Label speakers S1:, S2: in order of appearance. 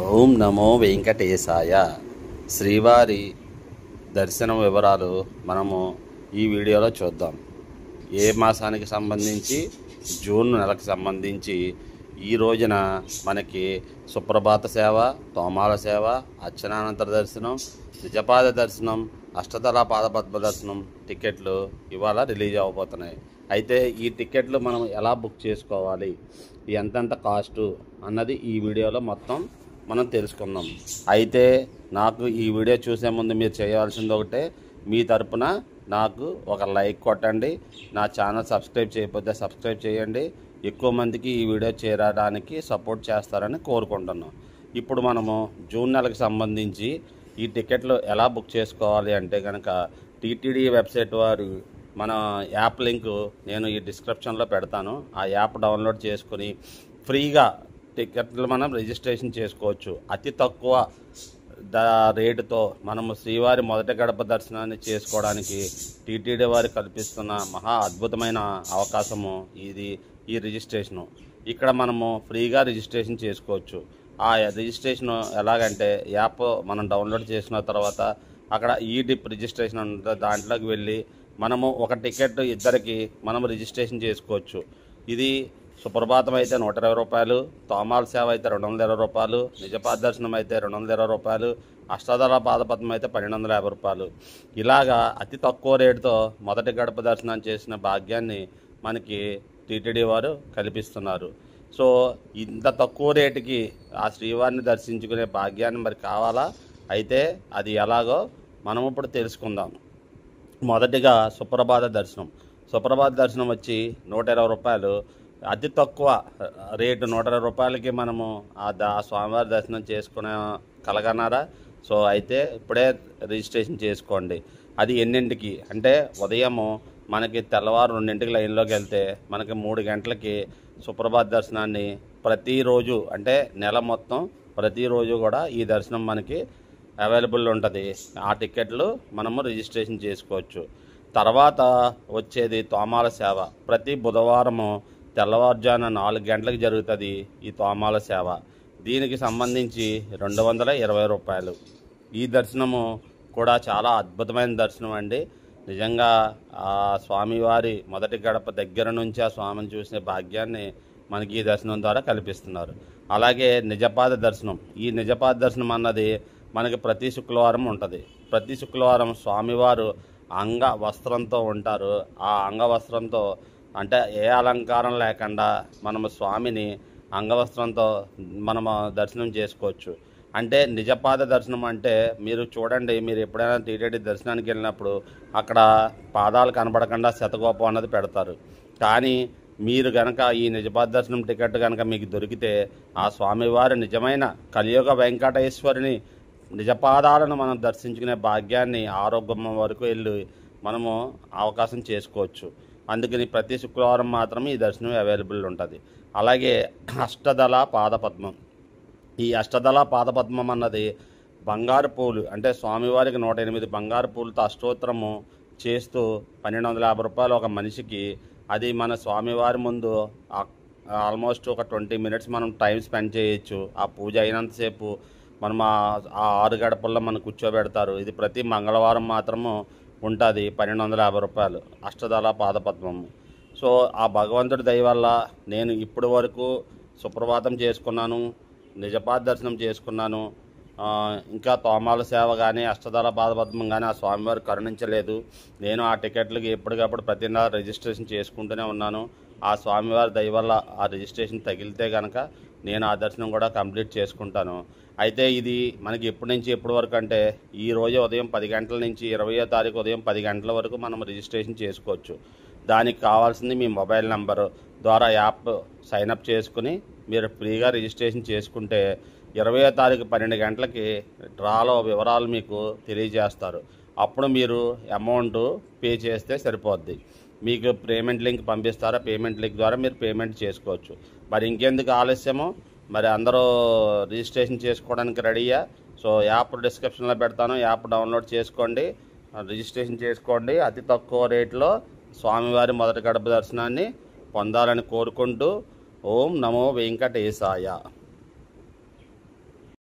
S1: ఓం నమో వెంకటేశాయ. శ్రీవారి దర్శనం వివరాలు మనము ఈ వీడియోలో చూద్దాం. ఏ మాసానికి సంబంధించి జూన్ నెలకు సంబంధించి ఈ రోజున మనకి సుప్రభాత సేవ, తోమాల సేవ, అర్చనానంతర దర్శనం, నిజపాద దర్శనం, అష్టదళ పాదపద్మ దర్శనం టికెట్లు ఇవాళ రిలీజ్ అవ్వబోతున్నాయి. అయితే ఈ టికెట్లు మనం ఎలా బుక్ చేసుకోవాలి, ఎంతెంత కాస్టు అన్నది ఈ వీడియోలో మొత్తం మనం తెలుసుకుందాం. అయితే నాకు ఈ వీడియో చూసే ముందు మీరు చేయాల్సింది ఒకటే, మీ తరపున నాకు ఒక లైక్ కొట్టండి, నా ఛానల్ సబ్స్క్రైబ్ చేయకపోతే సబ్స్క్రైబ్ చేయండి. ఎక్కువ మందికి ఈ వీడియో చేరడానికి సపోర్ట్ చేస్తారని కోరుకుంటున్నాం. ఇప్పుడు మనము జూన్ నెలకు సంబంధించి ఈ టికెట్లు ఎలా బుక్ చేసుకోవాలి అంటే కనుక టీటీడీ వెబ్సైట్ వారు మన యాప్ లింకు నేను ఈ డిస్క్రిప్షన్లో పెడతాను. ఆ యాప్ డౌన్లోడ్ చేసుకుని ఫ్రీగా టికెట్లు మనం రిజిస్ట్రేషన్ చేసుకోవచ్చు. అతి తక్కువ రేటుతో మనము శ్రీవారి మొదటి గడప దర్శనాన్ని చేసుకోవడానికి టీటీడీ వారు కల్పిస్తున్న మహా అద్భుతమైన అవకాశము ఇది. ఈ రిజిస్ట్రేషను ఇక్కడ మనము ఫ్రీగా రిజిస్ట్రేషన్ చేసుకోవచ్చు. ఆ రిజిస్ట్రేషన్ ఎలాగంటే యాప్ మనం డౌన్లోడ్ చేసిన తర్వాత అక్కడ ఈ డిప్ రిజిస్ట్రేషన్ ఉంటుంది, దాంట్లోకి వెళ్ళి మనము ఒక టికెట్ ఇద్దరికి మనం రిజిస్ట్రేషన్ చేసుకోవచ్చు. ఇది సుప్రభాతం అయితే 120 రూపాయలు, తోమాల సేవ అయితే 220 రూపాయలు, నిజపాద దర్శనం అయితే 220 రూపాయలు, అష్టదళ పాదపద్మం అయితే 1250 రూపాయలు. ఇలాగా అతి తక్కువ రేటుతో మొదటి గడప దర్శనం చేసిన భాగ్యాన్ని మనకి టీటీడీ వారు కల్పిస్తున్నారు. సో ఇంత తక్కువ రేటుకి ఆ శ్రీవారిని దర్శించుకునే భాగ్యాన్ని మరి కావాలా? అయితే అది ఎలాగో మనం ఇప్పుడు తెలుసుకుందాం. మొదటిగా సుప్రభాత దర్శనం. సుప్రభాత దర్శనం వచ్చి 120 రూపాయలు. అతి తక్కువ రేటు 120 రూపాయలకి మనము ఆ స్వామివారి దర్శనం చేసుకునే కలగన్నారా? సో అయితే ఇప్పుడే రిజిస్ట్రేషన్ చేసుకోండి. అది ఎన్నింటికి అంటే ఉదయము మనకి తెల్లవారు 2ంటికి లైన్లోకి వెళ్తే మనకి 3 గంటలకి సుప్రభాత దర్శనాన్ని ప్రతిరోజు అంటే నెల మొత్తం ప్రతిరోజు కూడా ఈ దర్శనం మనకి అవైలబుల్ ఉంటుంది. ఆ టికెట్లు మనము రిజిస్ట్రేషన్ చేసుకోవచ్చు. తర్వాత వచ్చేది తోమాల సేవ. ప్రతి బుధవారము తెల్లవారుజామున 4 గంటలకు జరుగుతుంది ఈ తోమాల సేవ. దీనికి సంబంధించి 220 రూపాయలు. ఈ దర్శనము కూడా చాలా అద్భుతమైన దర్శనం అండి. నిజంగా ఆ స్వామివారి మొదటి గడప దగ్గర నుంచి ఆ స్వామిని చూసే భాగ్యాన్ని మనకి ఈ దర్శనం ద్వారా కల్పిస్తున్నారు. అలాగే నిజపాద దర్శనం. ఈ నిజపాద దర్శనం అన్నది మనకి ప్రతి శుక్రవారం ఉంటుంది. ప్రతి శుక్రవారం స్వామివారు అంగ వస్త్రంతో ఉంటారు. ఆ అంగ వస్త్రంతో అంటే ఏ అలంకారం లేకుండా మనము స్వామిని అంగవస్త్రంతో మనము దర్శనం చేసుకోవచ్చు. అంటే నిజపాద దర్శనం అంటే మీరు చూడండి, మీరు ఎప్పుడైనా టీటీడీ దర్శనానికి వెళ్ళినప్పుడు అక్కడ పాదాలు కనబడకుండా శతగోపం అన్నది పెడతారు. కానీ మీరు కనుక ఈ నిజపాద దర్శనం టికెట్ కనుక మీకు దొరికితే ఆ స్వామివారి నిజమైన కలియుగ వెంకటేశ్వరుని నిజపాదాలను మనం దర్శించుకునే భాగ్యాన్ని ఆరోగ్యం వరకు వెళ్ళి మనము అవకాశం చేసుకోవచ్చు. అందుకని ప్రతి శుక్రవారం మాత్రమే ఈ దర్శనం అవైలబుల్ ఉంటుంది. అలాగే అష్టదళ పాదపద్మం. ఈ అష్టదళ పాదపద్మం అన్నది బంగారు పూలు అంటే స్వామివారికి 108 బంగారు పూలతో అష్టోత్తరము చేస్తూ 1250 రూపాయలు ఒక మనిషికి. అది మన స్వామివారి ముందు ఆల్మోస్ట్ ఒక 20 మినిట్స్ మనం టైం స్పెండ్ చేయొచ్చు. ఆ పూజ అయినంతసేపు మనం ఆ 6 గడపల్లో మనం కూర్చోబెడతారు. ఇది ప్రతి మంగళవారం మాత్రము ఉంటుంది. 1250 రూపాయలు అష్టదళ పాదపద్మము. సో ఆ భగవంతుడి దయ వల్ల నేను ఇప్పటి వరకు సుప్రభాతం చేసుకున్నాను, నిజపాద దర్శనం చేసుకున్నాను. ఇంకా తోమాల సేవ కానీ అష్టదళ పాదపద్మం కానీ ఆ స్వామివారు కరుణించలేదు. నేను ఆ టికెట్లకి ఎప్పటికప్పుడు ప్రతి నెల రిజిస్ట్రేషన్ చేసుకుంటూనే ఉన్నాను. ఆ స్వామివారి దయ వల్ల ఆ రిజిస్ట్రేషన్ తగిలితే కనుక నేను ఆ దర్శనం కూడా కంప్లీట్ చేసుకుంటాను. అయితే ఇది మనకి ఎప్పటి నుంచి ఎప్పటి వరకు అంటే ఈ రోజు ఉదయం 10 గంటల నుంచి 20వ తారీఖు ఉదయం 10 గంటల వరకు మనం రిజిస్ట్రేషన్ చేసుకోవచ్చు. దానికి కావాల్సింది మీ మొబైల్ నెంబర్ ద్వారా యాప్ సైన్అప్ చేసుకుని మీరు ఫ్రీగా రిజిస్ట్రేషన్ చేసుకుంటే 20వ తారీఖు 12 గంటలకి డ్రాలో వివరాలు మీకు తెలియజేస్తారు. అప్పుడు మీరు అమౌంట్ పే చేస్తే సరిపోద్ది. మీకు పేమెంట్ లింక్ పంపిస్తారా, పేమెంట్ లింక్ ద్వారా మీరు పేమెంట్ చేసుకోవచ్చు. మరి ఇంకెందుకు ఆలస్యము, మరి అందరూ రిజిస్ట్రేషన్ చేసుకోవడానికి రెడీయా? సో యాప్ డిస్క్రిప్షన్లో పెడతాను, యాప్ డౌన్లోడ్ చేసుకోండి, రిజిస్ట్రేషన్ చేసుకోండి. అతి తక్కువ రేట్లో స్వామివారి మొదటి గడప దర్శనాన్ని పొందాలని కోరుకుంటూ ఓం నమో వెంకటేశాయ.